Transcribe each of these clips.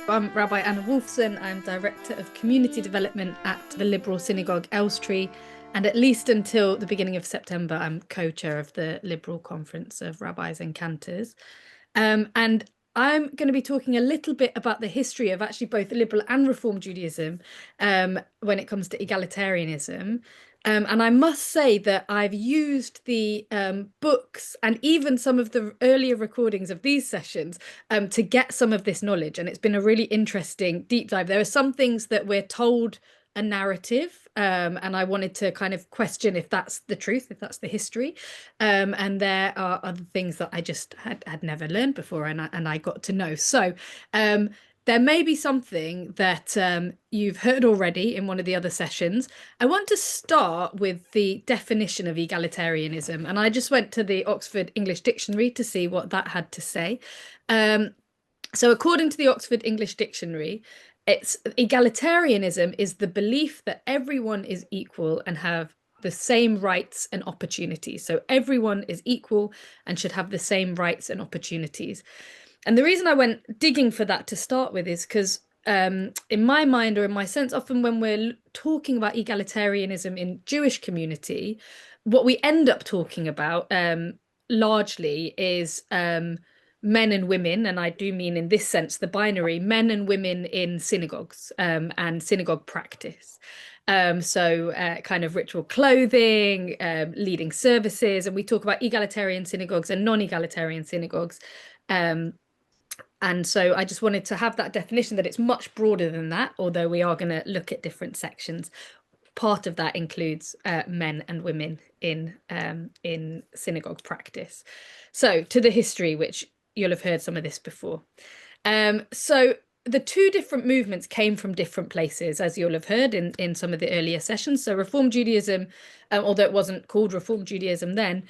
I'm Rabbi Anna Wolfson. I'm Director of Community Development at the Liberal Synagogue Elstree, and at least until the beginning of September, I'm co-chair of the Liberal Conference of Rabbis and Cantors. And I'm going to be talking a little bit about the history of actually both liberal and Reform Judaism when it comes to egalitarianism. And I must say that I've used the books and even some of the earlier recordings of these sessions to get some of this knowledge. And it's been a really interesting deep dive. There are some things that we're told a narrative, and I wanted to kind of question if that's the truth, if that's the history. And there are other things that I just had never learned before, and I got to know. So there may be something that you've heard already in one of the other sessions. I want to start with the definition of egalitarianism, and I just went to the Oxford English Dictionary to see what that had to say. So according to the Oxford English Dictionary, it's egalitarianism is the belief that everyone is equal and have the same rights and opportunities. So everyone is equal and should have the same rights and opportunities. And the reason I went digging for that to start with is because in my mind or in my sense, often when we're talking about egalitarianism in Jewish community, what we end up talking about largely is men and women, and I do mean in this sense the binary, men and women in synagogues and synagogue practice. So kind of ritual clothing, leading services, and we talk about egalitarian synagogues and non-egalitarian synagogues. And so I just wanted to have that definition that it's much broader than that, although we are going to look at different sections. Part of that includes men and women in synagogue practice. So to the history, which you'll have heard some of this before. So the two different movements came from different places, as you'll have heard in some of the earlier sessions. So Reform Judaism, although it wasn't called Reform Judaism then,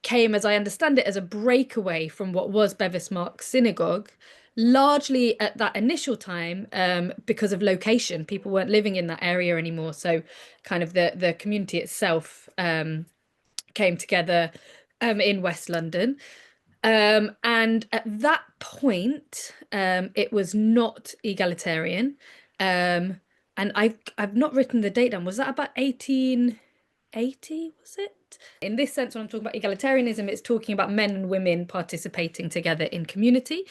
came, as I understand it, as a breakaway from what was Bevis Mark's synagogue, largely at that initial time because of location. People weren't living in that area anymore. So kind of the community itself came together in West London. And at that point, it was not egalitarian. And I've not written the date down. Was that about 1880, was it? In this sense, when I'm talking about egalitarianism, it's talking about men and women participating together in community.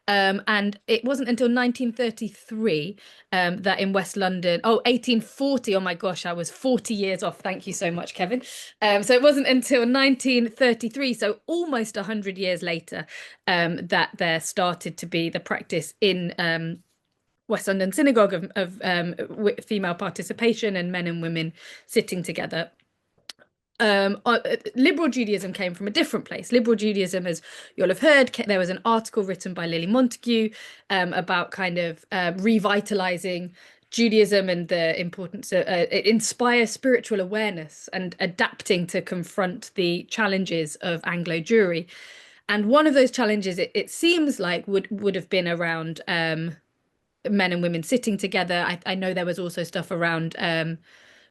And it wasn't until 1933 that in West London, 1840, oh my gosh, I was 40 years off. Thank you so much, Kevin. So it wasn't until 1933, so almost 100 years later, that there started to be the practice in West London Synagogue of female participation and men and women sitting together. Liberal Judaism came from a different place. Liberal Judaism, as you'll have heard, there was an article written by Lily Montague about kind of revitalizing Judaism and the importance of it inspires spiritual awareness and adapting to confront the challenges of Anglo Jewry. And one of those challenges, it seems like, would have been around men and women sitting together. I know there was also stuff around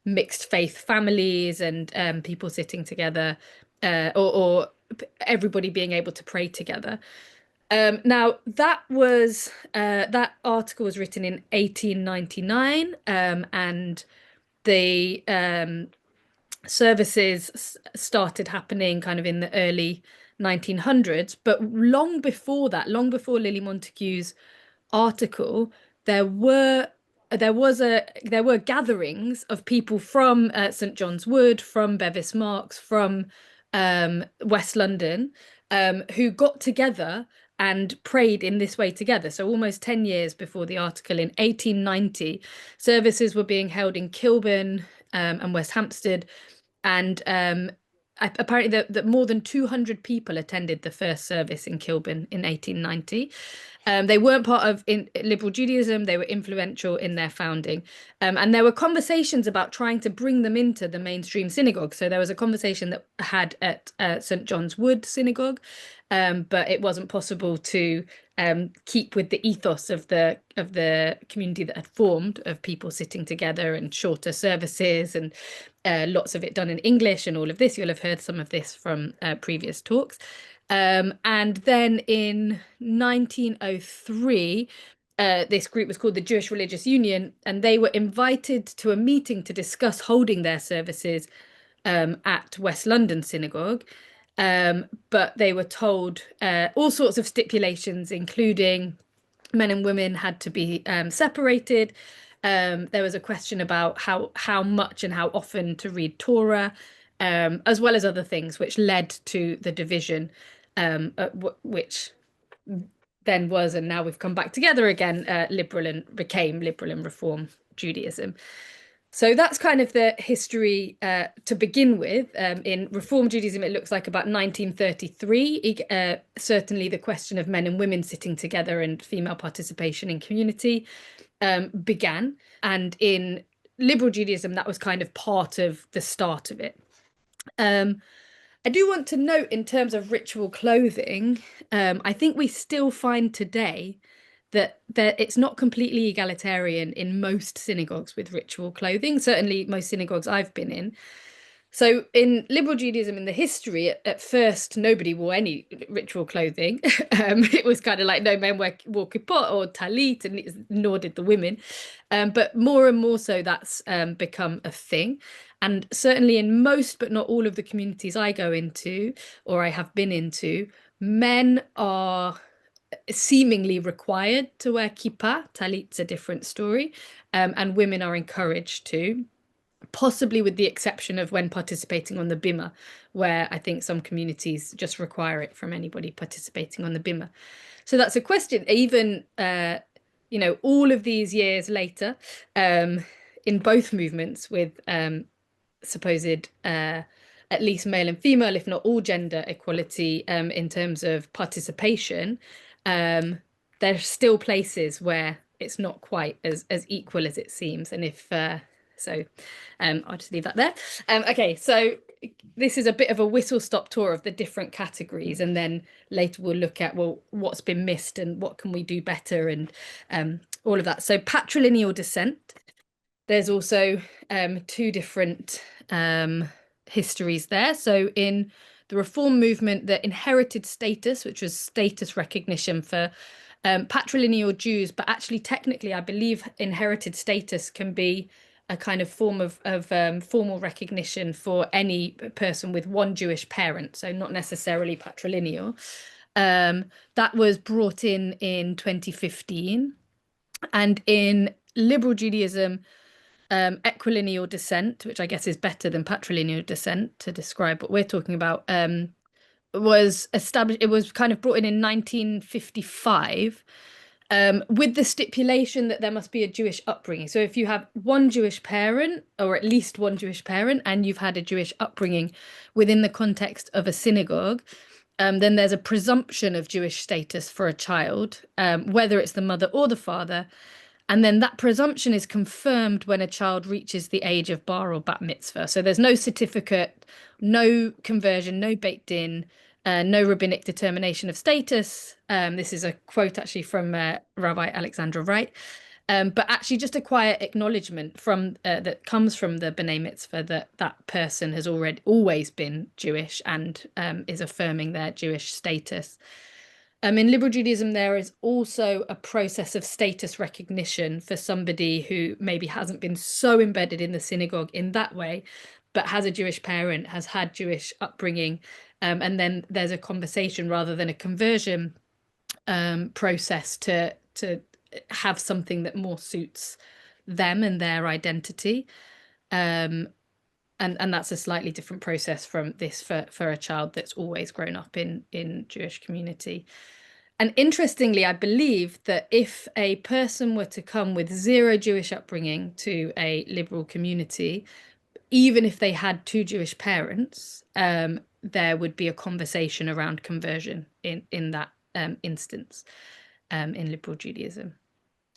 mixed faith families and people sitting together, or everybody being able to pray together. Now that article was written in 1899, and the services started happening kind of in the early 1900s. But long before that, long before Lily Montague's article, there were gatherings of people from St John's Wood, from Bevis Marks, from West London, who got together and prayed in this way together. So almost 10 years before the article, in 1890, services were being held in Kilburn and West Hampstead, and apparently that more than 200 people attended the first service in Kilburn in 1890. They weren't part of liberal Judaism. They were influential in their founding. And there were conversations about trying to bring them into the mainstream synagogue. So there was a conversation that had at St John's Wood Synagogue, but it wasn't possible to keep with the ethos of the community that had formed, of people sitting together and shorter services, and lots of it done in English and all of this. You'll have heard some of this from previous talks. And then in 1903, this group was called the Jewish Religious Union, and they were invited to a meeting to discuss holding their services at West London Synagogue. But they were told all sorts of stipulations, including men and women had to be separated. There was a question about how much and how often to read Torah, as well as other things, which led to the division, which then was, and now we've come back together again, became liberal and reform Judaism. So that's kind of the history to begin with. In Reform Judaism, it looks like about 1933. Certainly the question of men and women sitting together and female participation in community began. And in liberal Judaism, that was kind of part of the start of it. I do want to note in terms of ritual clothing, I think we still find today that it's not completely egalitarian in most synagogues with ritual clothing, certainly most synagogues I've been in. So in liberal Judaism, in the history, at first, nobody wore any ritual clothing. It was kind of like no men wore kippot or talit, and nor did the women. But more and more so, that's become a thing. And certainly in most, but not all of the communities I go into or I have been into, men are seemingly required to wear kippah. Talit's a different story. And women are encouraged to, possibly with the exception of when participating on the bima, where I think some communities just require it from anybody participating on the bima. So that's a question. Even, all of these years later, in both movements with supposed at least male and female, if not all gender equality in terms of participation, there's still places where it's not quite as equal as it seems. And if I'll just leave that there. Okay, so this is a bit of a whistle-stop tour of the different categories, and then later we'll look at, well, what's been missed and what can we do better, and all of that. So patrilineal descent. There's also two different histories there. So in the Reform movement, the inherited status, which was status recognition for patrilineal Jews, but actually technically, I believe inherited status can be a kind of form of formal recognition for any person with one Jewish parent, so not necessarily patrilineal. That was brought in 2015. And in liberal Judaism, equilineal descent, which I guess is better than patrilineal descent to describe what we're talking about, was established. It was kind of brought in 1955. With the stipulation that there must be a Jewish upbringing. So if you have one Jewish parent, or at least one Jewish parent, and you've had a Jewish upbringing within the context of a synagogue, then there's a presumption of Jewish status for a child, whether it's the mother or the father. And then that presumption is confirmed when a child reaches the age of bar or bat mitzvah. So there's no certificate, no conversion, no beit din, no rabbinic determination of status. This is a quote actually from Rabbi Alexandra Wright. But actually just a quiet acknowledgement from that comes from the B'nai Mitzvah that that person has always been Jewish and is affirming their Jewish status. In liberal Judaism, there is also a process of status recognition for somebody who maybe hasn't been so embedded in the synagogue in that way, but has a Jewish parent, has had Jewish upbringing, and then there's a conversation rather than a conversion process to have something that more suits them and their identity. And that's a slightly different process from this for a child that's always grown up in Jewish community. And interestingly, I believe that if a person were to come with zero Jewish upbringing to a liberal community, even if they had two Jewish parents, there would be a conversation around conversion in that instance in liberal Judaism.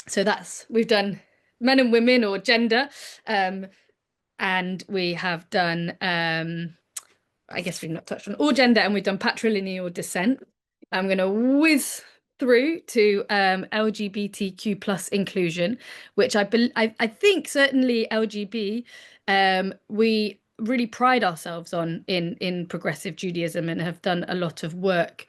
So we've done men and women or gender, and we have done, I guess we've not touched on all gender, and we've done patrilineal descent. I'm going to whiz through to LGBTQ plus inclusion, which I think certainly LGB, we really pride ourselves on in progressive Judaism and have done a lot of work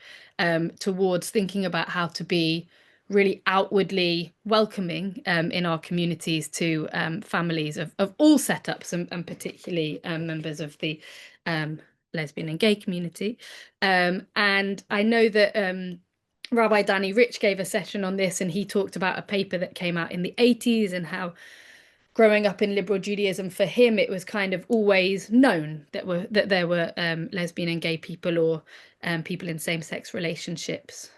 towards thinking about how to be really outwardly welcoming in our communities to families of all setups, and particularly members of the lesbian and gay community. And I know that Rabbi Danny Rich gave a session on this, and he talked about a paper that came out in the 80s and how growing up in liberal Judaism, for him, it was kind of always known that there were lesbian and gay people, or people in same-sex relationships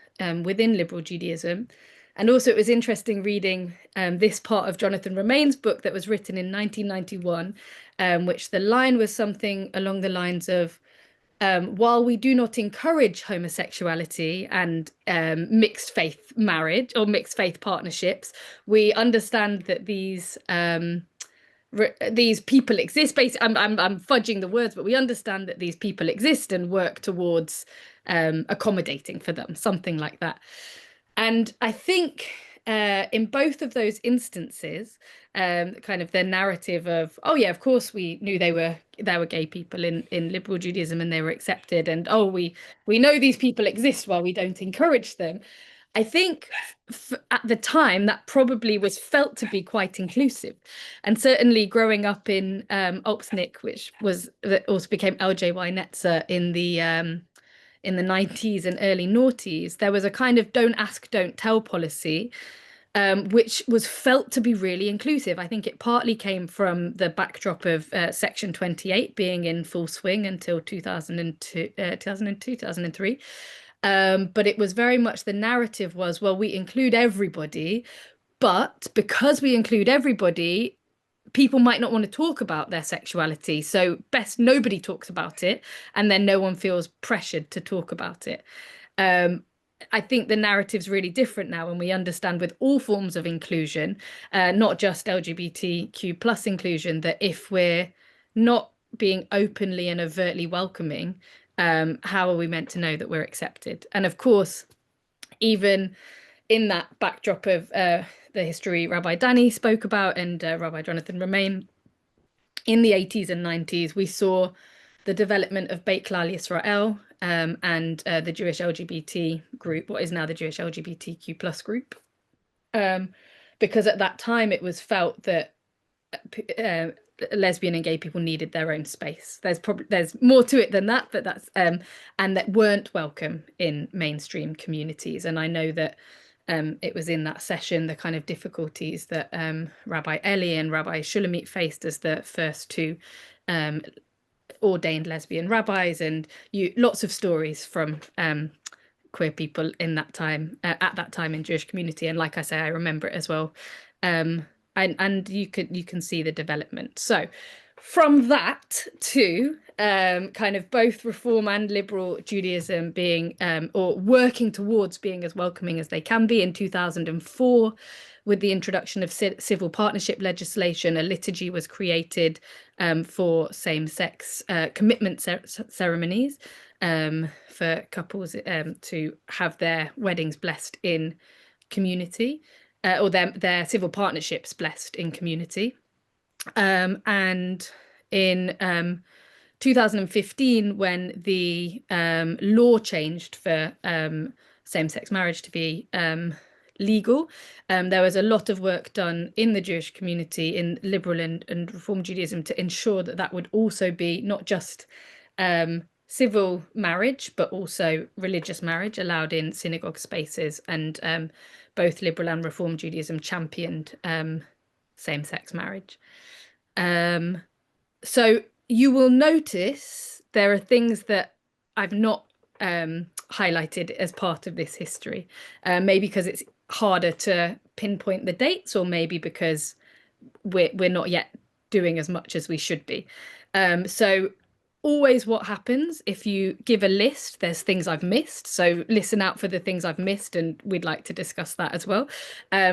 within liberal Judaism. And also, it was interesting reading this part of Jonathan Romain's book that was written in 1991, which the line was something along the lines of, while we do not encourage homosexuality and mixed faith marriage or mixed faith partnerships, we understand that these people exist. Basically, I'm fudging the words, but we understand that these people exist and work towards accommodating for them, something like that. And I think in both of those instances, kind of the narrative of, oh yeah, of course we knew there were gay people in liberal Judaism and they were accepted, and oh we know these people exist while we don't encourage them. I think at the time that probably was felt to be quite inclusive, and certainly growing up in Alpsnick, which was that also became LJY Netzer in the 90s and early noughties, there was a kind of don't ask, don't tell policy, which was felt to be really inclusive. I think it partly came from the backdrop of Section 28 being in full swing until 2002, 2003. But it was very much the narrative was, well, we include everybody, but because we include everybody, people might not want to talk about their sexuality. So best nobody talks about it, and then no one feels pressured to talk about it. I think the narrative's really different now, and we understand with all forms of inclusion, not just LGBTQ plus inclusion, that if we're not being openly and overtly welcoming, how are we meant to know that we're accepted? And of course, even in that backdrop of the history Rabbi Danny spoke about and Rabbi Jonathan Romain, in the 80s and 90s, we saw the development of Beit Klal Yisrael and the Jewish LGBT group, what is now the Jewish LGBTQ plus group. Because at that time it was felt that lesbian and gay people needed their own space. There's more to it than that, but that's and that weren't welcome in mainstream communities. And I know that it was in that session the kind of difficulties that Rabbi Eli and Rabbi Shulamit faced as the first two ordained lesbian rabbis, and lots of stories from queer people in that time, at that time in Jewish community. And like I say, I remember it as well. And you can see the development. So from that to kind of both Reform and liberal Judaism being or working towards being as welcoming as they can be, in 2004, with the introduction of civil partnership legislation, a liturgy was created for same-sex commitment ceremonies for couples to have their weddings blessed in community, or their civil partnerships blessed in community. And in 2015, when the law changed for same-sex marriage to be legal, there was a lot of work done in the Jewish community, in liberal and Reform Judaism, to ensure that that would also be not just civil marriage, but also religious marriage allowed in synagogue spaces. And both liberal and Reform Judaism championed same-sex marriage. So you will notice there are things that I've not highlighted as part of this history, maybe because it's harder to pinpoint the dates, or maybe because we're not yet doing as much as we should be. So always what happens if you give a list, there's things I've missed. So listen out for the things I've missed, and we'd like to discuss that as well.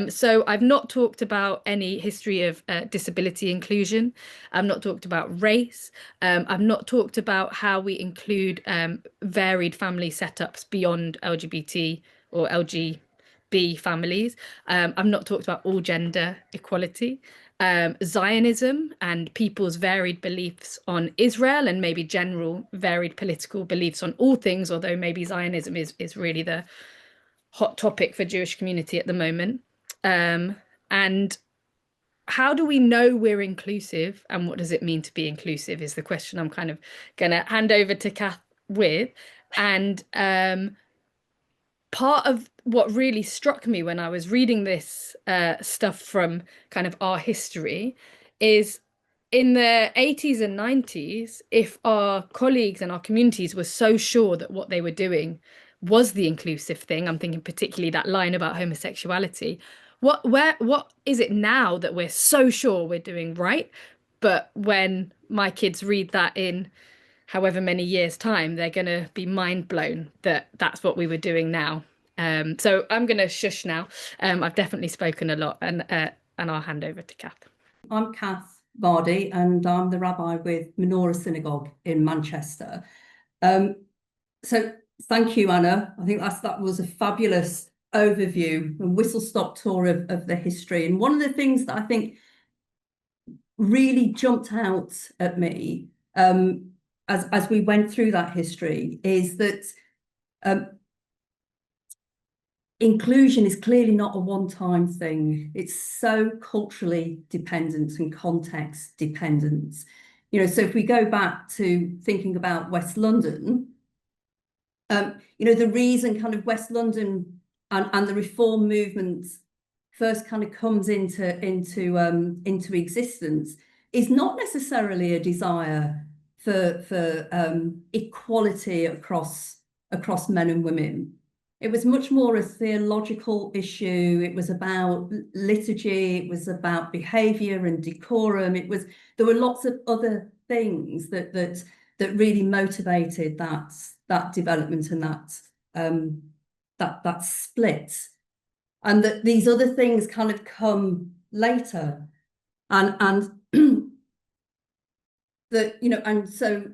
So I've not talked about any history of disability inclusion. I've not talked about race. I've not talked about how we include varied family setups beyond LGBT or LGB families. I've not talked about all gender equality. Zionism and people's varied beliefs on Israel, and maybe general varied political beliefs on all things, although maybe Zionism is really the hot topic for Jewish community at the moment. And how do we know we're inclusive, and what does it mean to be inclusive is the question I'm kind of going to hand over to Kath with. And part of what really struck me when I was reading this stuff from kind of our history is in the 80s and 90s, if our colleagues and our communities were so sure that what they were doing was the inclusive thing, I'm thinking particularly that line about homosexuality, what is it now that we're so sure we're doing right? But when my kids read that in however many years' time, they're going to be mind blown that that's what we were doing now. So I'm going to shush now. I've definitely spoken a lot, and I'll hand over to Kath. I'm Kath Vardi, and I'm the rabbi with Menorah Synagogue in Manchester. So thank you, Anna. I think that was a fabulous overview and whistle-stop tour of the history. And one of the things that I think really jumped out at me as we went through that history is that inclusion is clearly not a one-time thing. It's so culturally dependent and context dependent. You know, so if we go back to thinking about West London, you know, the reason kind of West London and the reform movement first kind of comes into existence is not necessarily a desire for equality across men and women. It was much more a theological issue. It was about liturgy. It was about behaviour and decorum. There were lots of other things that really motivated that development and that split, and that these other things kind of come later, and that, you know, and so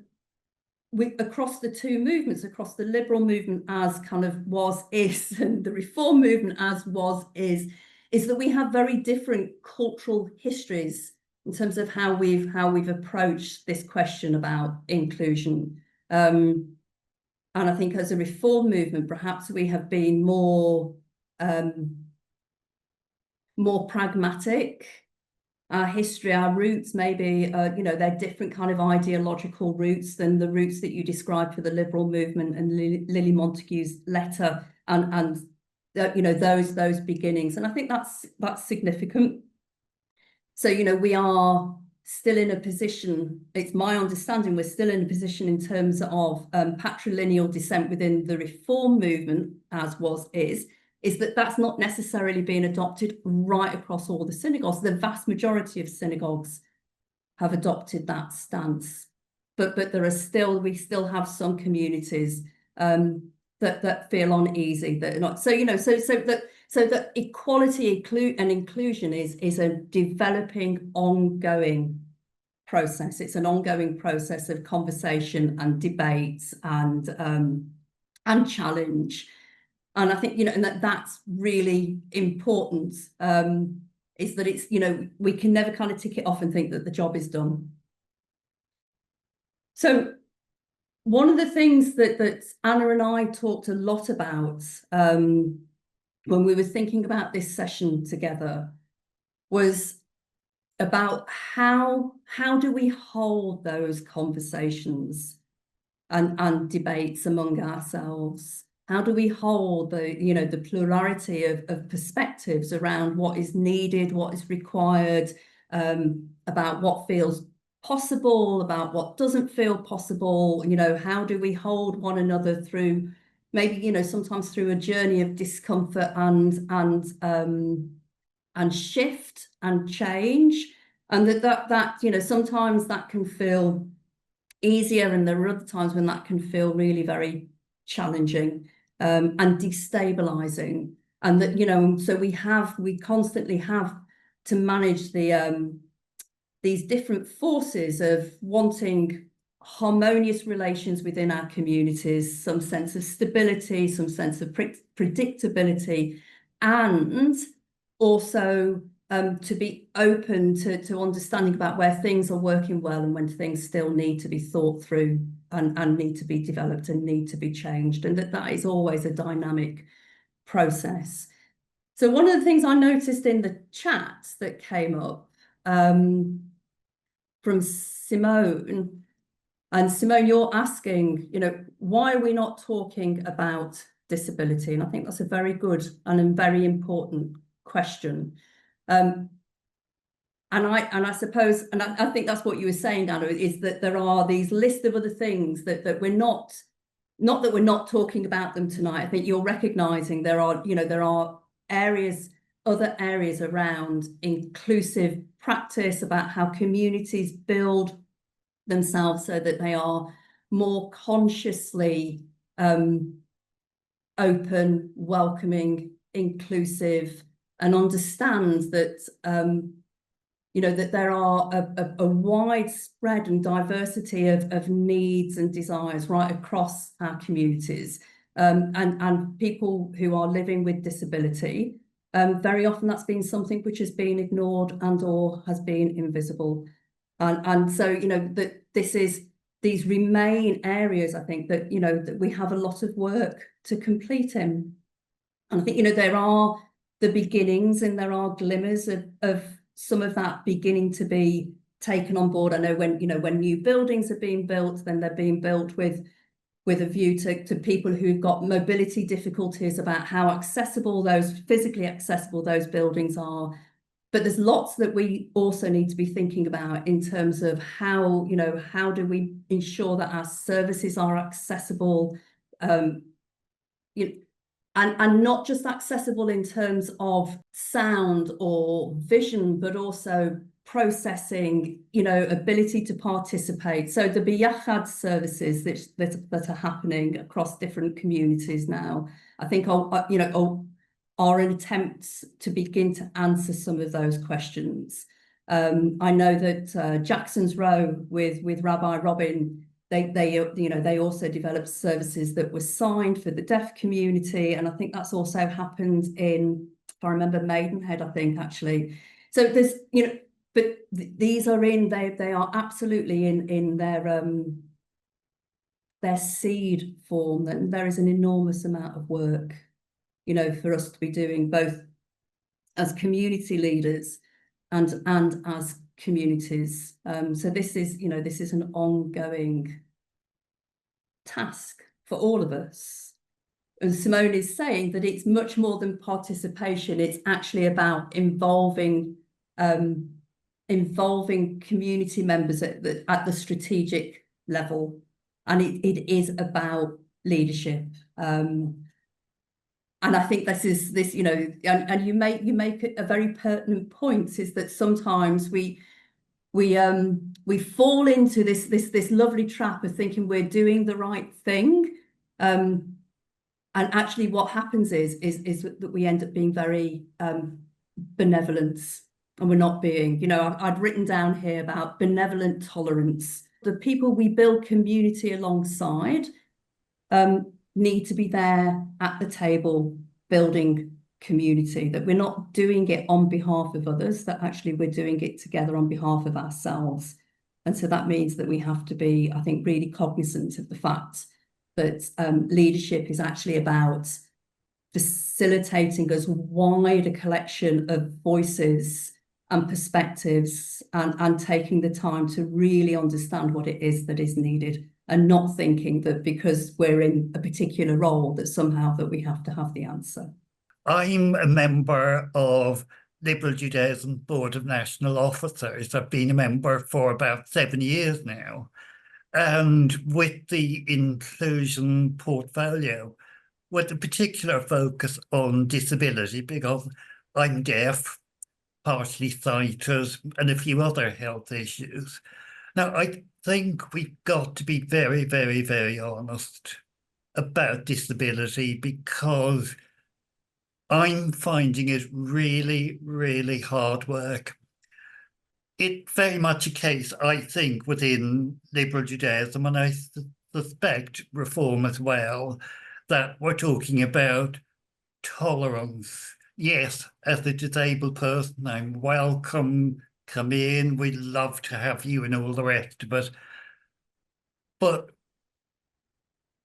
across the two movements, across the liberal movement as kind of was, is, and the reform movement as was, is that we have very different cultural histories in terms of how we've approached this question about inclusion. And I think as a reform movement, perhaps we have been more pragmatic. Our history, our roots, maybe, you know, they're different kind of ideological roots than the roots that you described for the liberal movement and Lily Montagu's letter and you know, those beginnings. And I think that's significant. So, you know, we are still in a position, it's my understanding, we're still in a position in terms of patrilineal descent within the reform movement, as is that that's not necessarily being adopted right across all the synagogues. The vast majority of synagogues have adopted that stance, but we still have some communities that feel uneasy, that are not. So, you know, so that equality and inclusion is a developing, ongoing process. It's an ongoing process of conversation and debate and challenge. And I think, you know, and that's really important, is that it's, you know, we can never kind of tick it off and think that the job is done. So one of the things that Anna and I talked a lot about when we were thinking about this session together was about how do we hold those conversations and debates among ourselves. How do we hold the plurality of perspectives around what is needed, what is required, about what feels possible, about what doesn't feel possible? You know, how do we hold one another through maybe, you know, sometimes through a journey of discomfort and shift and change, and that you know, sometimes that can feel easier, and there are other times when that can feel really very challenging and destabilizing. And that, you know, so we constantly have to manage these different forces of wanting harmonious relations within our communities, some sense of stability, some sense of predictability, and also to be open to understanding about where things are working well and when things still need to be thought through and need to be developed and need to be changed. And that is always a dynamic process. So one of the things I noticed in the chat that came up from Simone, and Simone, you're asking, why are we not talking about disability? And I think that's a very good and a very important question. And I suppose, and I think that's what you were saying, Anna, is that there are these list of other things that we're not that we're not talking about them tonight. I think you're recognizing there are areas, other areas around inclusive practice, about how communities build themselves so that they are more consciously open, welcoming, inclusive, and understand that that there are a widespread and diversity of needs and desires right across our communities, and people who are living with disability. Very often that's been something which has been ignored and or has been invisible. And so, that these remain areas, I think, that, that we have a lot of work to complete in. And I think, there are the beginnings and there are glimmers of some of that beginning to be taken on board. I know when new buildings are being built, then they're being built with a view to people who've got mobility difficulties, about how accessible physically accessible those buildings are. But there's lots that we also need to be thinking about in terms of how do we ensure that our services are accessible, and not just accessible in terms of sound or vision, but also processing, ability to participate. So the biyachad services that are happening across different communities now, I think are an attempt to begin to answer some of those questions. I know that Jackson's Row with Rabbi Robin, they also developed services that were signed for the deaf community, and I think that's also happened in, if I remember, Maidenhead, I think, actually. So there's but these are they are absolutely in their seed form, and there is an enormous amount of work for us to be doing, both as community leaders and as communities. So this is an ongoing task for all of us. And Simone is saying that it's much more than participation. It's actually about involving community members at the strategic level, and it is about leadership. And I think this, and you make a very pertinent point, is that sometimes we fall into this lovely trap of thinking we're doing the right thing, and actually what happens is that we end up being very benevolent, and we're not being. I'd written down here about benevolent tolerance. The people we build community alongside need to be there at the table building community, that we're not doing it on behalf of others, that actually we're doing it together on behalf of ourselves. And so that means that we have to be, I think, really cognizant of the fact that leadership is actually about facilitating as wide a collection of voices and perspectives, and taking the time to really understand what it is that is needed, and not thinking that because we're in a particular role that somehow that we have to have the answer. I'm a member of Liberal Judaism Board of National Officers. I've been a member for about 7 years now. And with the inclusion portfolio, with a particular focus on disability, because I'm deaf, partially sighted, and a few other health issues. Now, I think we've got to be very, very, very honest about disability, because I'm finding it really, really hard work. It's very much a case, I think, within liberal Judaism, and I suspect reform as well, that we're talking about tolerance. Yes, as a disabled person, I'm welcome, come in, we'd love to have you, and all the rest of it. But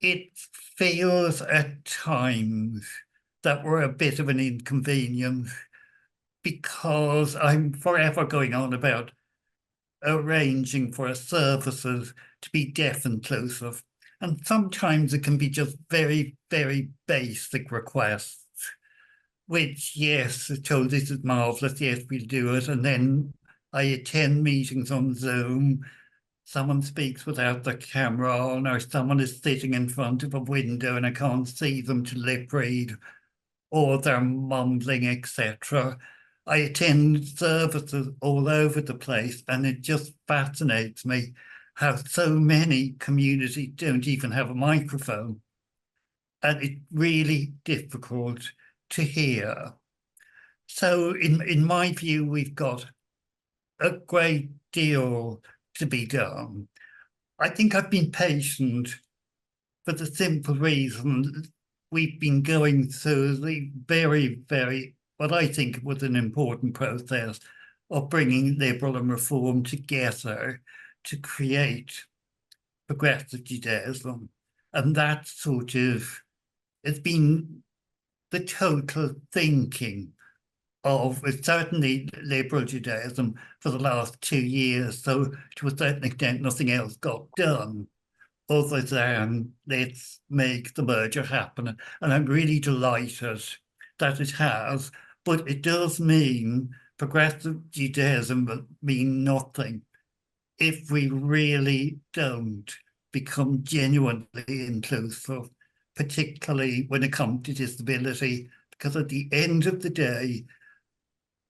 it feels at times that were a bit of an inconvenience, because I'm forever going on about arranging for services to be deaf inclusive. And sometimes it can be just very, very basic requests, which, yes, told this is marvelous, yes, we'll do it. And then I attend meetings on Zoom, someone speaks without the camera on, or someone is sitting in front of a window and I can't see them to lip read, or they're mumbling, etc. I attend services all over the place, and it just fascinates me how so many communities don't even have a microphone. And it's really difficult to hear. So in my view, we've got a great deal to be done. I think I've been patient for the simple reason we've been going through the very, very, what I think was an important process of bringing liberal and reform together to create progressive Judaism. And that sort of, it's been the total thinking of certainly liberal Judaism for the last 2 years. So to a certain extent, nothing else got done other than let's make the merger happen. And I'm really delighted that it has, but it does mean progressive Judaism will mean nothing if we really don't become genuinely inclusive, particularly when it comes to disability, because at the end of the day,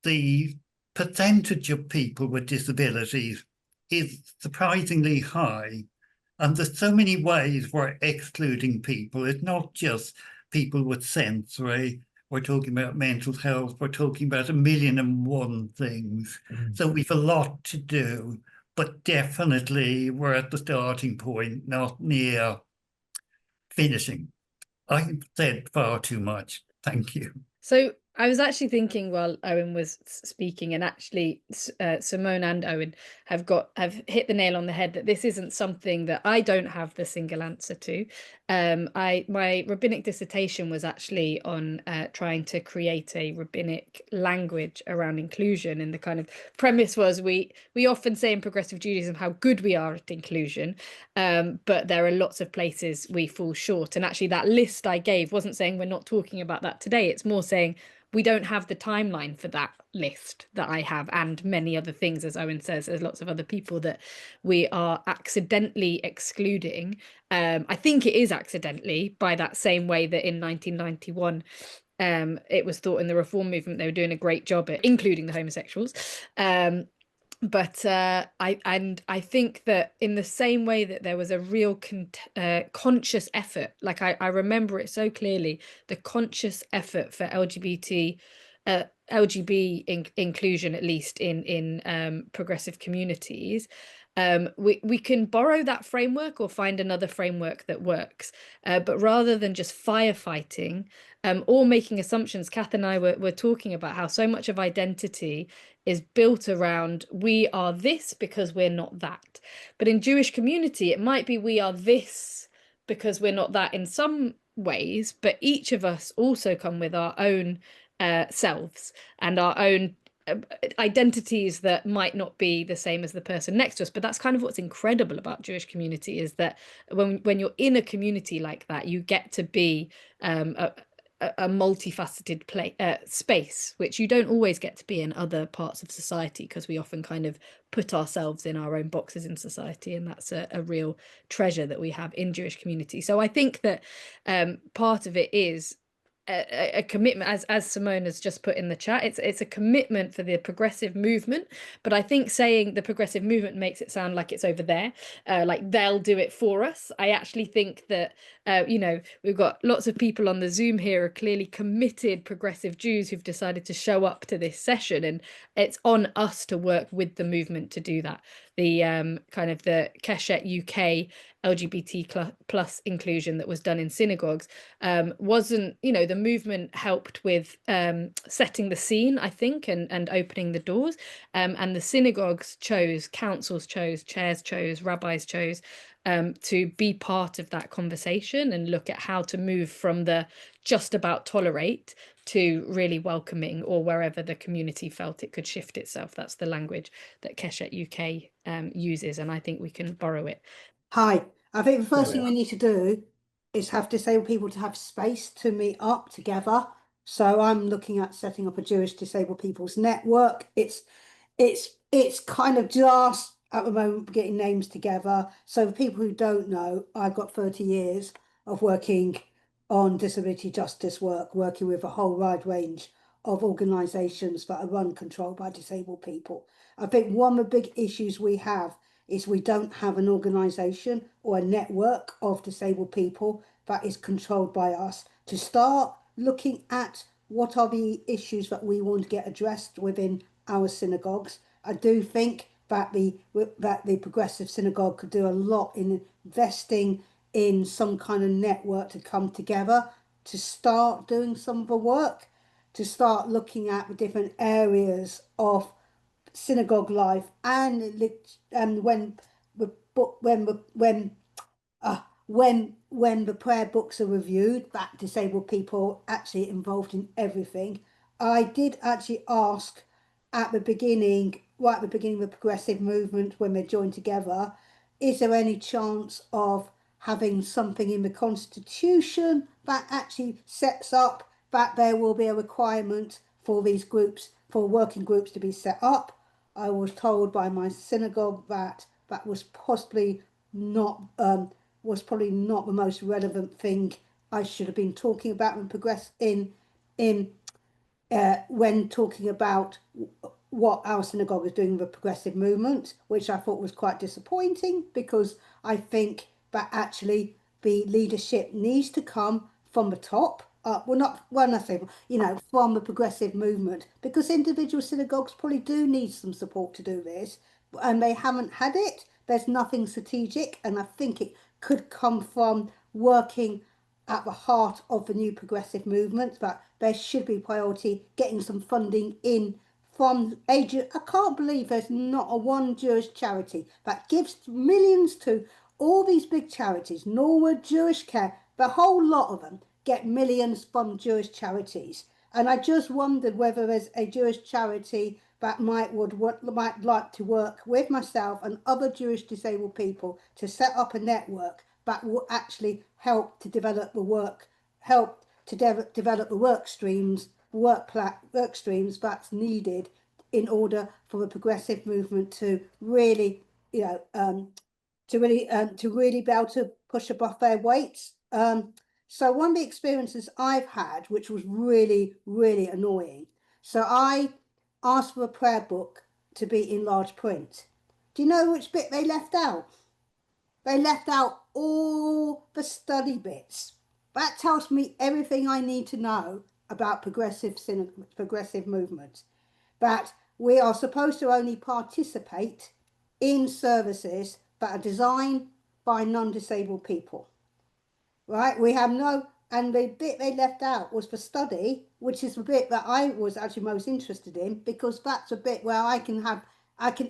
the percentage of people with disabilities is surprisingly high. And there's so many ways we're excluding people. It's not just people with sensory. We're talking about mental health. We're talking about 1,000,001 things. So we've a lot to do, but definitely we're at the starting point, not near finishing. I've said far too much. Thank you. So I was actually thinking while Owen was speaking, and actually Simone and Owen have hit the nail on the head, that this isn't something that I don't have the single answer to. My rabbinic dissertation was actually on trying to create a rabbinic language around inclusion, and the kind of premise was we often say in progressive Judaism how good we are at inclusion, but there are lots of places we fall short. And actually that list I gave wasn't saying we're not talking about that today. It's more saying we don't have the timeline for that list that I have, and many other things. As Owen says, there's lots of other people that we are accidentally excluding. I think it is accidentally, by that same way that in 1991 it was thought in the reform movement they were doing a great job at including the homosexuals. But I think that in the same way that there was a real conscious effort, like I remember it so clearly, the conscious effort for LGBT inclusion, at least in progressive communities. We can borrow that framework or find another framework that works, but rather than just firefighting or making assumptions. Kath and I were talking about how so much of identity is built around we are this because we're not that. But in Jewish community, it might be we are this because we're not that in some ways, but each of us also come with our own selves and our own identities that might not be the same as the person next to us. But that's kind of what's incredible about Jewish community, is that when you're in a community like that, you get to be a multifaceted space, which you don't always get to be in other parts of society, because we often kind of put ourselves in our own boxes in society, and that's a real treasure that we have in Jewish community. So I think that part of it is a commitment, as Simone has just put in the chat. It's a commitment for the progressive movement, but I think saying the progressive movement makes it sound like it's over there, like they'll do it for us. I actually think that we've got lots of people on the Zoom here are clearly committed progressive Jews who've decided to show up to this session, and it's on us to work with the movement to do that. The kind of the Keshet UK LGBT plus inclusion that was done in synagogues wasn't, the movement helped with setting the scene, I think, and opening the doors, and the synagogues chose, councils chose, chairs chose, rabbis chose to be part of that conversation and look at how to move from the just about tolerate to really welcoming, or wherever the community felt it could shift itself. That's the language that Keshet UK uses, and I think we can borrow it. Hi, I think the first thing we need to do is have disabled people to have space to meet up together. So I'm looking at setting up a Jewish disabled people's network. It's kind of just at the moment getting names together. So for people who don't know, I've got 30 years of working on disability justice work, working with a whole wide range of organisations that are run controlled by disabled people. I think one of the big issues we have is we don't have an organisation or a network of disabled people that is controlled by us to start looking at what are the issues that we want to get addressed within our synagogues. I do think that the Progressive Synagogue could do a lot in investing in some kind of network to come together to start doing some of the work, to start looking at the different areas of synagogue life, and when the prayer books are reviewed, that disabled people actually involved in everything. I did actually ask at the beginning, right at the beginning of the progressive movement, when they joined together, is there any chance of having something in the constitution that actually sets up that there will be a requirement for these groups, for working groups to be set up? I was told by my synagogue that that was possibly not the most relevant thing I should have been talking about when talking about what our synagogue is doing with the progressive movement, which I thought was quite disappointing, because I think that actually the leadership needs to come from the top. From the progressive movement, because individual synagogues probably do need some support to do this, and they haven't had it. There's nothing strategic, and I think it could come from working at the heart of the new progressive movement, that there should be priority getting some funding in from I can't believe there's not a one Jewish charity that gives millions to all these big charities. Norwood, Jewish Care, the whole lot of them get millions from Jewish charities. And I just wondered whether there's a Jewish charity that might like to work with myself and other Jewish disabled people to set up a network that will actually help to develop the work, develop the work streams that's needed in order for the progressive movement to really, to really be able to push above their weights. So one of the experiences I've had, which was really, really annoying. So I asked for a prayer book to be in large print. Do you know which bit they left out? They left out all the study bits. That tells me everything I need to know about progressive movement. That we are supposed to only participate in services that are designed by non-disabled people. Right, we have no, and the bit they left out was for study, which is the bit that I was actually most interested in, because that's a bit where I can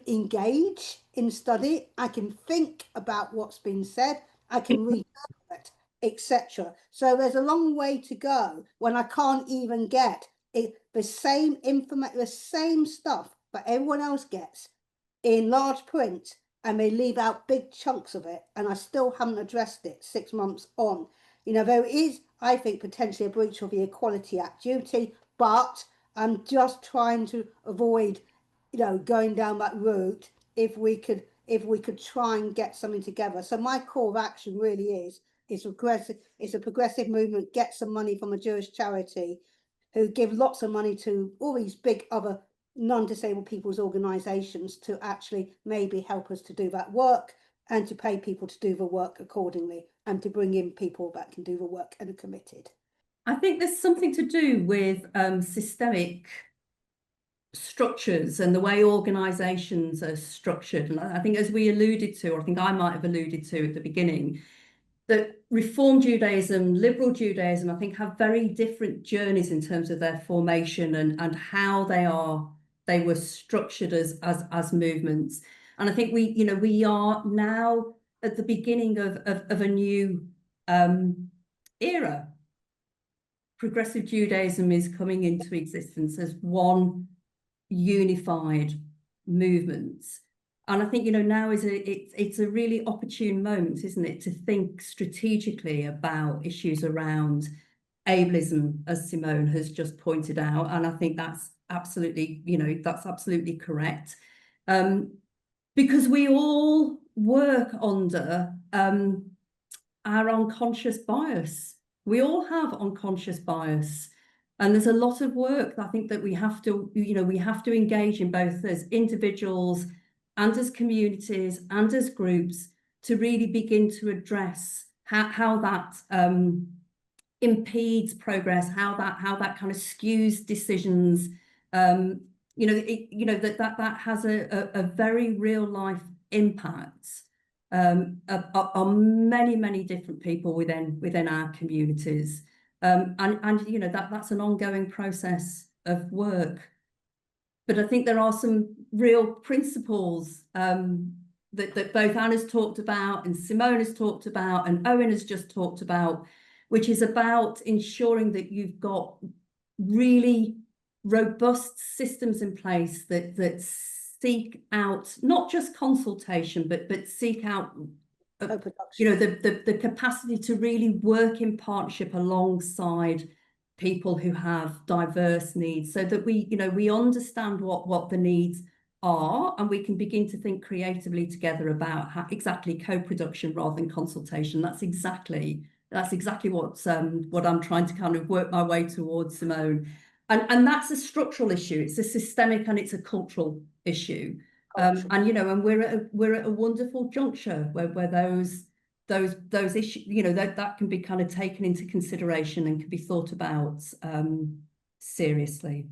engage in study, I can think about what's been said, I can read it, etc. So there's a long way to go when I can't even get the same information, the same stuff that everyone else gets in large print, and they leave out big chunks of it, and I still haven't addressed it 6 months on. There is, I think, potentially a breach of the Equality Act duty, but I'm just trying to avoid, going down that route if we could try and get something together. So my core of action really is a progressive movement, get some money from a Jewish charity who give lots of money to all these big other non-disabled people's organisations to actually maybe help us to do that work, and to pay people to do the work accordingly, and to bring in people that can do the work and are committed. I think there's something to do with systemic structures and the way organisations are structured. And I think, as we alluded to, or I think I might have alluded to at the beginning, that Reform Judaism, liberal Judaism, I think, have very different journeys in terms of their formation and how they were structured as movements. And I think we are now at the beginning of a new era. Progressive Judaism is coming into existence as one unified movement. And I think, you know, now it's a really opportune moment, isn't it, to think strategically about issues around ableism, as Simone has just pointed out. And I think that's absolutely, you know, that's absolutely correct. Because we all work under our unconscious bias. We all have unconscious bias. And there's a lot of work I think that we have to, you know, we have to engage in both as individuals and as communities and as groups to really begin to address how that impedes progress, how that kind of skews decisions. You know, that has a very real life impact on many different people within our communities. And you know, that's an ongoing process of work. But I think there are some real principles that both Anna's talked about and Simone has talked about and Owen has just talked about, which is about ensuring that you've got really robust systems in place that seek out not just consultation, but seek out you know, the capacity to really work in partnership alongside people who have diverse needs, so that we, you know, we understand what the needs are, and we can begin to think creatively together about how exactly co-production rather than consultation. That's exactly what I'm trying to kind of work my way towards, Simone. And that's a structural issue. It's a systemic and it's a cultural issue. And you know, and we're at a wonderful juncture where those issues, you know, that can be kind of taken into consideration and can be thought about seriously.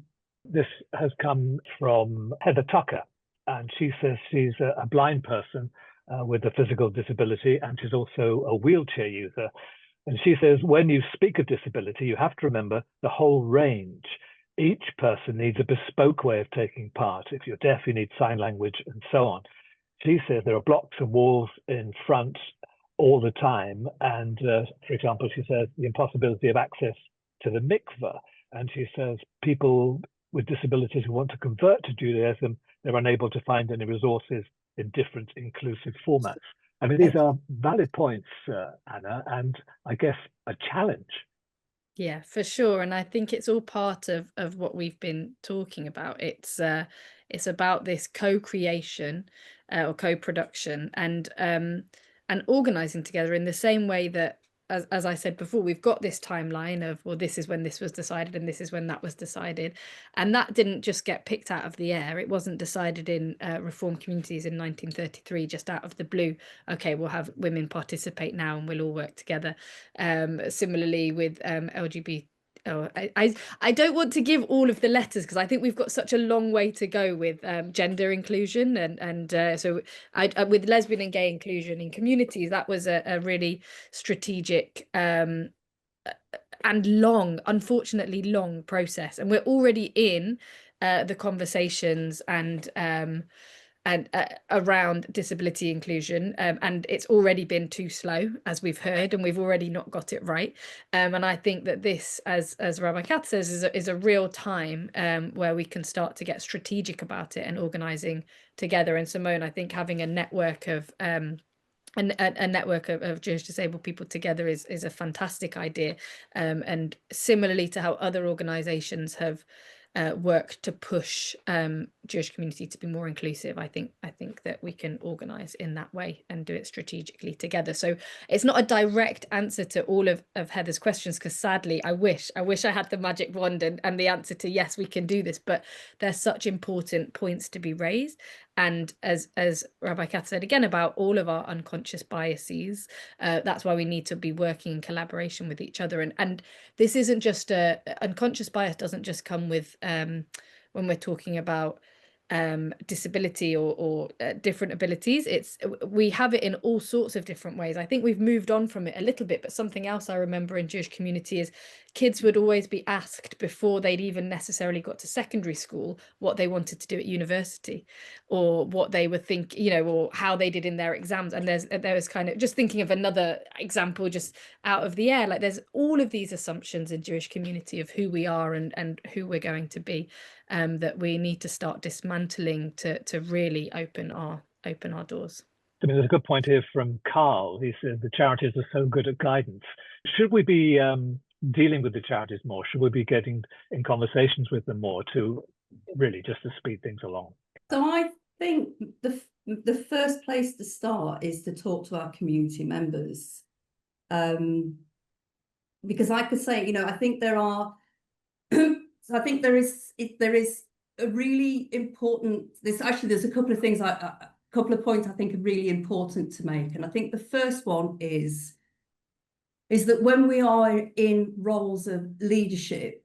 This has come from Heather Tucker, and she says she's a blind person with a physical disability, and she's also a wheelchair user. And she says, when you speak of disability, you have to remember the whole range. Each person needs a bespoke way of taking part. If you're deaf, you need sign language and so on. She says there are blocks and walls in front all the time. And for example, she says the impossibility of access to the mikveh. And she says people with disabilities who want to convert to Judaism, they're unable to find any resources in different inclusive formats. I mean, these are valid points, Anna, and I guess a challenge. Yeah, for sure. And I think it's all part of what we've been talking about. It's about this co-creation or co-production and organizing together in the same way that, as I said before, we've got this timeline of, well, this is when this was decided and this is when that was decided. And that didn't just get picked out of the air. It wasn't decided in reform communities in 1933, just out of the blue. Okay, we'll have women participate now and we'll all work together. Similarly with LGBT. Oh, I don't want to give all of the letters because I think we've got such a long way to go with gender inclusion and so with lesbian and gay inclusion in communities, that was a really strategic and unfortunately long process, and we're already in the conversations and around disability inclusion, and it's already been too slow, as we've heard, and we've already not got it right. And I think that this, as Rabbi Kath says, is a real time where we can start to get strategic about it and organizing together. And Simone, I think having a network of a network of Jewish disabled people together is a fantastic idea. And similarly to how other organizations have work to push Jewish community to be more inclusive, I think that we can organize in that way and do it strategically together. So it's not a direct answer to all of Heather's questions, because sadly I wish I had the magic wand and the answer to yes, we can do this, but there's such important points to be raised. And as Rabbi Kath said again about all of our unconscious biases, that's why we need to be working in collaboration with each other. And this isn't just unconscious bias doesn't just come with when we're talking about disability or different abilities. We have it in all sorts of different ways. I think we've moved on from it a little bit, but something else I remember in Jewish community is kids would always be asked before they'd even necessarily got to secondary school what they wanted to do at university, or what they were thinking, you know, or how they did in their exams. And there was kind of, just thinking of another example just out of the air, like there's all of these assumptions in Jewish community of who we are and who we're going to be, that we need to start dismantling to really open our doors. I mean, there's a good point here from Carl. He said the charities are so good at guidance. Should we be dealing with the charities more? Should we be getting in conversations with them more to really just to speed things along? So I think the first place to start is to talk to our community members, because I could say, you know, I think there are. So I think there is a really important. There's a couple of things, a couple of points I think are really important to make, and I think the first one is that when we are in roles of leadership,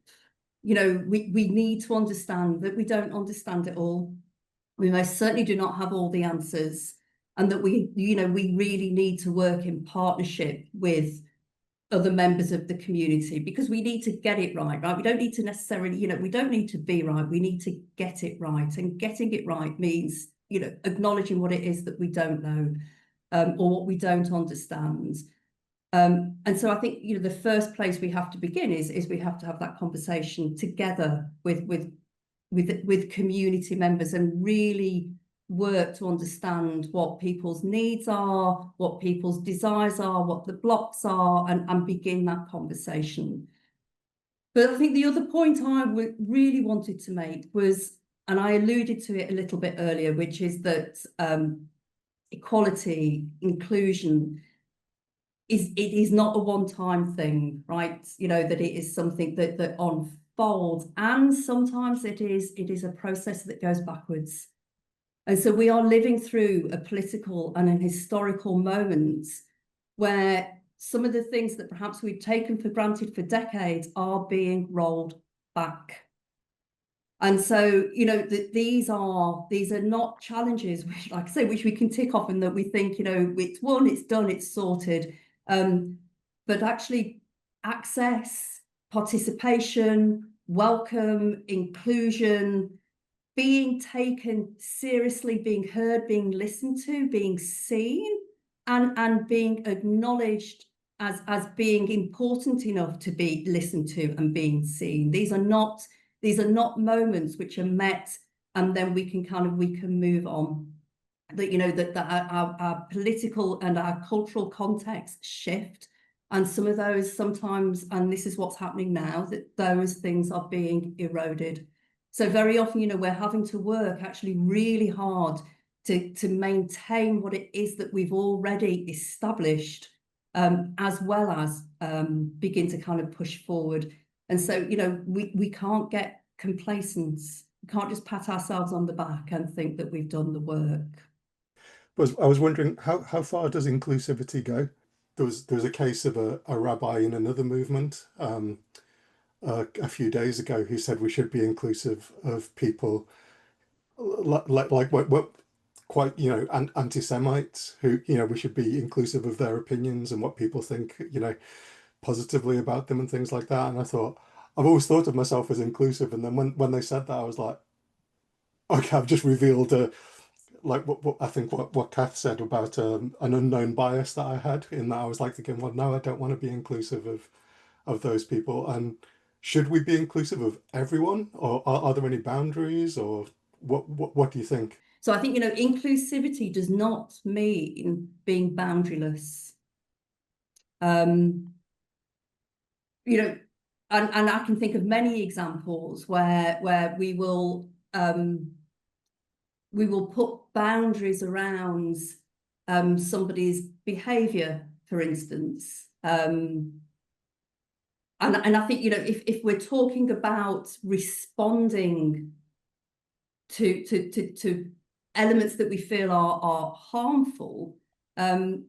you know, we need to understand that we don't understand it all. We most certainly do not have all the answers, and that we really need to work in partnership with other members of the community, because we need to get it right? We don't need to necessarily, you know, we don't need to be right. We need to get it right, and getting it right means, you know, acknowledging what it is that we don't know, or what we don't understand. And so I think, you know, the first place we have to begin is we have to have that conversation together with community members, and really work to understand what people's needs are, what people's desires are, what the blocks are, and begin that conversation. But I think the other point I really wanted to make was, and I alluded to it a little bit earlier, which is that equality, inclusion, it is not a one-time thing, right? You know, that it is something that unfolds, and sometimes it is a process that goes backwards. And so we are living through a political and an historical moment where some of the things that perhaps we've taken for granted for decades are being rolled back. And so, you know, these are not challenges, which, like I say, which we can tick off and that we think, you know, it's won, it's done, it's sorted. But actually access, participation, welcome, inclusion, being taken seriously, being heard, being listened to, being seen, and being acknowledged as being important enough to be listened to and being seen. These are not moments which are met and then we can move on. That, you know, that our political and our cultural context shift, and some of those sometimes, and this is what's happening now, that those things are being eroded. So very often, you know, we're having to work actually really hard to maintain what it is that we've already established, as well as begin to kind of push forward. And so, you know, we can't get complacent. We can't just pat ourselves on the back and think that we've done the work. I was wondering, how far does inclusivity go? There was a case of a rabbi in another movement a few days ago who said we should be inclusive of people like what quite, you know, anti-Semites, who, you know, we should be inclusive of their opinions and what people think, you know, positively about them and things like that. And I thought, I've always thought of myself as inclusive, and then when they said that, I was like, okay, I've just revealed like what I think what Kath said about an unknown bias that I had, in that I was like thinking, well, no, I don't want to be inclusive of those people. And should we be inclusive of everyone, or are there any boundaries, or what do you think? So I think, you know, inclusivity does not mean being boundaryless. You know, and I can think of many examples where we will put boundaries around somebody's behaviour, for instance. And I think, you know, if we're talking about responding to elements that we feel are harmful, then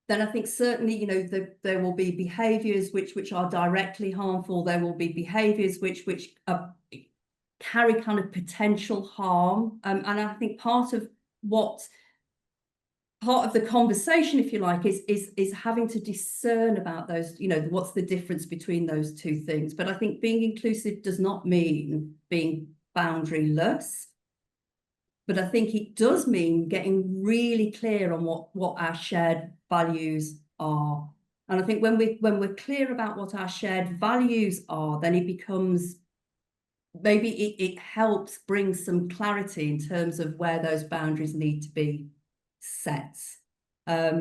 I think certainly, you know, there will be behaviours which are directly harmful. There will be behaviours which are carry kind of potential harm. And I think part of the conversation, if you like, is having to discern about those, you know, what's the difference between those two things. But I think being inclusive does not mean being boundaryless. But I think it does mean getting really clear on what our shared values are. And I think when we're clear about what our shared values are, then it becomes, maybe it helps bring some clarity in terms of where those boundaries need to be set. I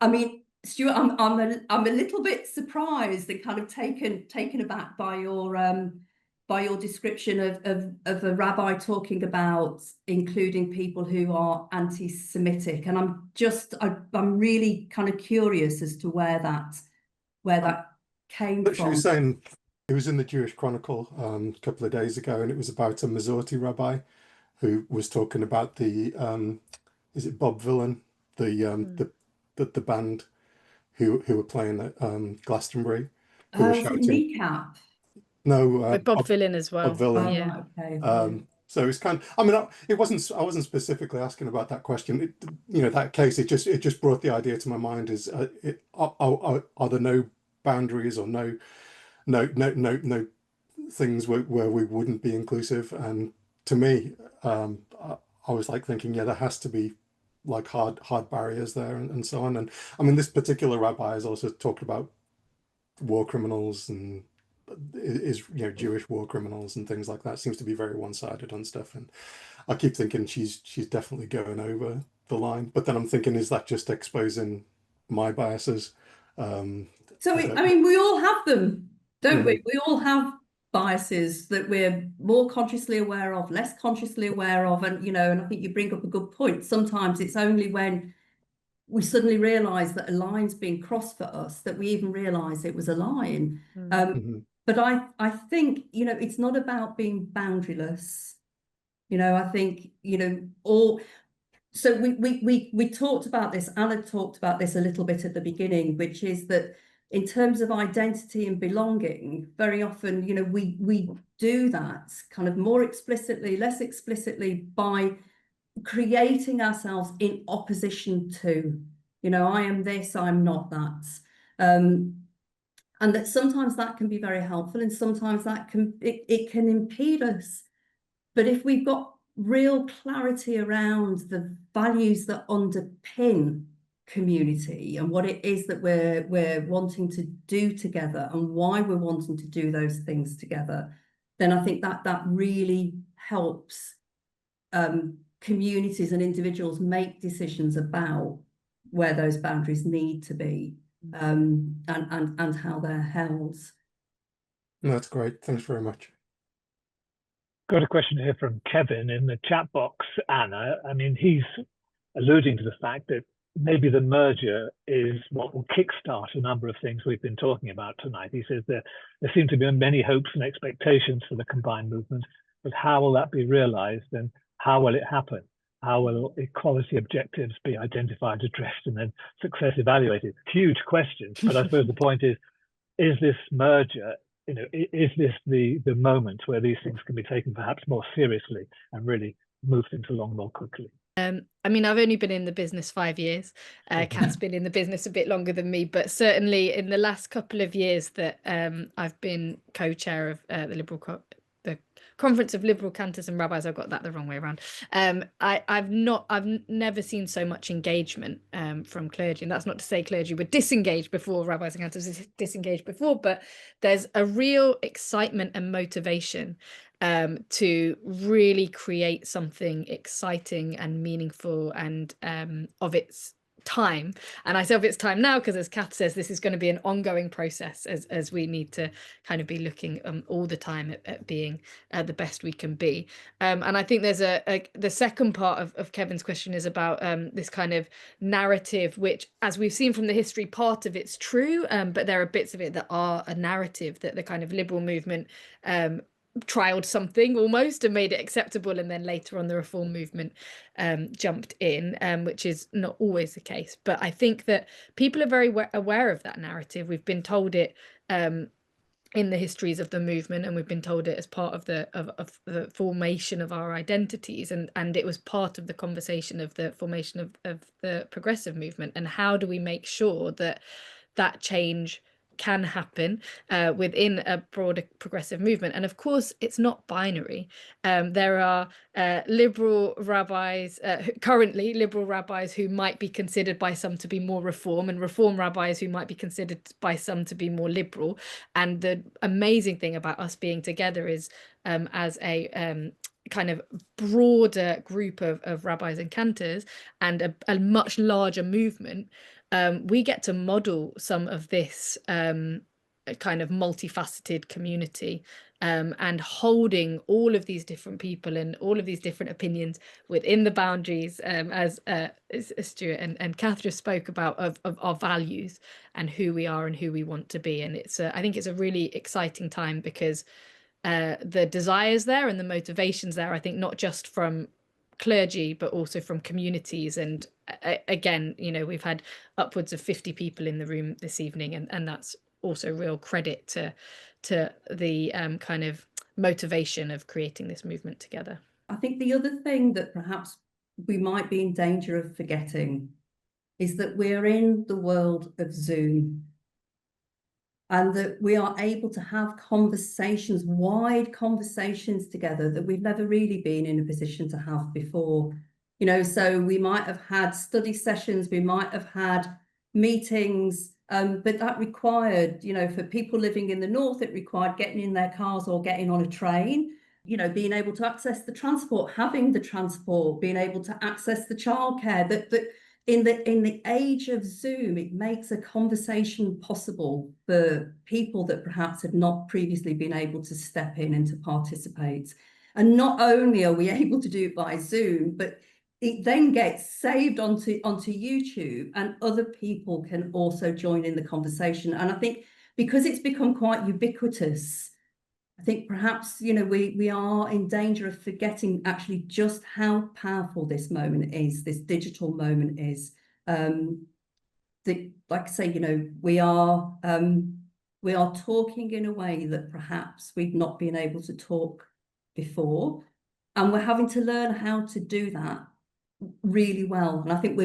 mean, Stuart, I'm a little bit surprised and kind of taken aback by your description of a rabbi talking about including people who are anti-Semitic, and I'm really kind of curious as to where that came But from. she was saying it was in the Jewish Chronicle a couple of days ago, and it was about a Masorti rabbi who was talking about the is it Bob Vylan, the band who were playing at Glastonbury, who were shouting Kneecap. no With Bob Vylan as well. Bob Vylan. Yeah. Okay. So it's kind of, I mean, I wasn't specifically asking about that question. You know, that case, it just brought the idea to my mind: is are there no boundaries or no things where we wouldn't be inclusive? And to me, I was like thinking, yeah, there has to be like hard barriers there and so on. And I mean, this particular rabbi has also talked about war criminals and is, you know, Jewish war criminals and things like that. Seems to be very one-sided on stuff, and I keep thinking she's definitely going over the line. But then I'm thinking, is that just exposing my biases? So I mean, we all have them, don't we? We all have biases that we're more consciously aware of, less consciously aware of, and you know, and I think you bring up a good point. Sometimes it's only when we suddenly realise that a line's being crossed for us that we even realise it was a line. But I think, you know, it's not about being boundaryless. You know, I think, you know, so we talked about this, Anna talked about this a little bit at the beginning, which is that in terms of identity and belonging, very often, you know, we do that kind of more explicitly, less explicitly, by creating ourselves in opposition to, you know, I am this, I'm not that. And that sometimes that can be very helpful, and sometimes that can impede us. But if we've got real clarity around the values that underpin community and what it is that we're wanting to do together and why we're wanting to do those things together, then I think that really helps communities and individuals make decisions about where those boundaries need to be, and how they're held. No, that's great. Thanks very much. Got a question here from Kevin in the chat box, Anna. I mean, he's alluding to the fact that maybe the merger is what will kickstart a number of things we've been talking about tonight. He says there seem to be many hopes and expectations for the combined movement, but how will that be realized, and how will it happen? How will equality objectives be identified, addressed, and then success evaluated? Huge questions, but I suppose the point is this merger, you know, is this the moment where these things can be taken perhaps more seriously and really move things along more quickly? I mean, I've only been in the business 5 years. Kath's been in the business a bit longer than me, but certainly in the last couple of years that I've been co-chair of the Conference of Liberal Cantors and Rabbis. I've got that the wrong way around. I've never seen so much engagement from clergy, and that's not to say clergy were disengaged before, rabbis and cantors were disengaged before, but there's a real excitement and motivation to really create something exciting and meaningful and of its time. And I say of its time now because, as Kath says, this is going to be an ongoing process as we need to kind of be looking all the time at being the best we can be. And I think there's the second part of Kevin's question is about this kind of narrative, which, as we've seen from the history, part of it's true, but there are bits of it that are a narrative that the kind of liberal movement trialed something almost and made it acceptable, and then later on the reform movement jumped in, which is not always the case. But I think that people are very aware of that narrative. We've been told it in the histories of the movement, and we've been told it as part of the formation of our identities, and it was part of the conversation of the formation of the progressive movement. And how do we make sure that that change can happen within a broader progressive movement? And of course, it's not binary. There are liberal rabbis, currently liberal rabbis, who might be considered by some to be more reform, and reform rabbis who might be considered by some to be more liberal. And the amazing thing about us being together is, as a kind of broader group of rabbis and cantors, and a much larger movement, we get to model some of this kind of multifaceted community, and holding all of these different people and all of these different opinions within the boundaries, as Stuart and Kath just spoke about, of our values and who we are and who we want to be. And I think it's a really exciting time, because the desires there and the motivations there, I think, not just from clergy but also from communities. And again, we've had upwards of 50 people in the room this evening, and that's also real credit to the kind of motivation of creating this movement together. I think the other thing that perhaps we might be in danger of forgetting is that we're in the world of Zoom, and that we are able to have conversations, wide conversations together, that we've never really been in a position to have before. So we might have had study sessions, we might have had meetings, but that required, for people living in the north, it required getting in their cars or getting on a train, being able to access the transport, having the transport, being able to access the childcare. That in the age of Zoom, it makes a conversation possible for people that perhaps had not previously been able to step in and to participate. And not only are we able to do it by Zoom, but it then gets saved onto YouTube, and other people can also join in the conversation. And I think because it's become quite ubiquitous, I think perhaps, we are in danger of forgetting actually just how powerful this moment is, this digital moment is. Like I say, we are talking in a way that perhaps we've not been able to talk before, and we're having to learn how to do that really well. And I think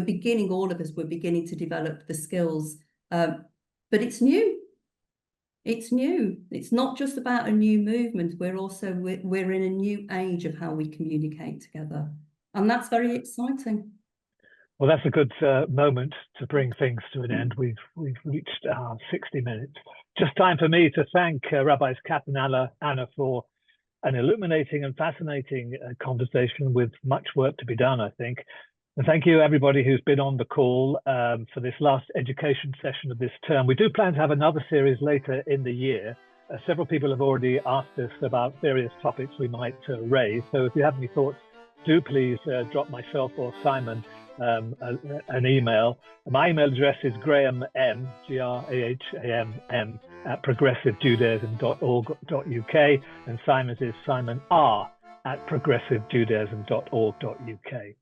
all of us, we're beginning to develop the skills, but it's new. It's new. It's not just about a new movement. We're in a new age of how we communicate together, and that's very exciting. Well, that's a good moment to bring things to an end. We've reached 60 minutes. Just time for me to thank Rabbis Kath and Anna for an illuminating and fascinating conversation with much work to be done, I think. And thank you, everybody who's been on the call for this last education session of this term. We do plan to have another series later in the year. Several people have already asked us about various topics we might raise. So if you have any thoughts, do please drop myself or Simon an email. My email address is grahamm, GRAHAMM, @progressivejudaism.org.uk, and Simon's is simonr @progressivejudaism.org.uk.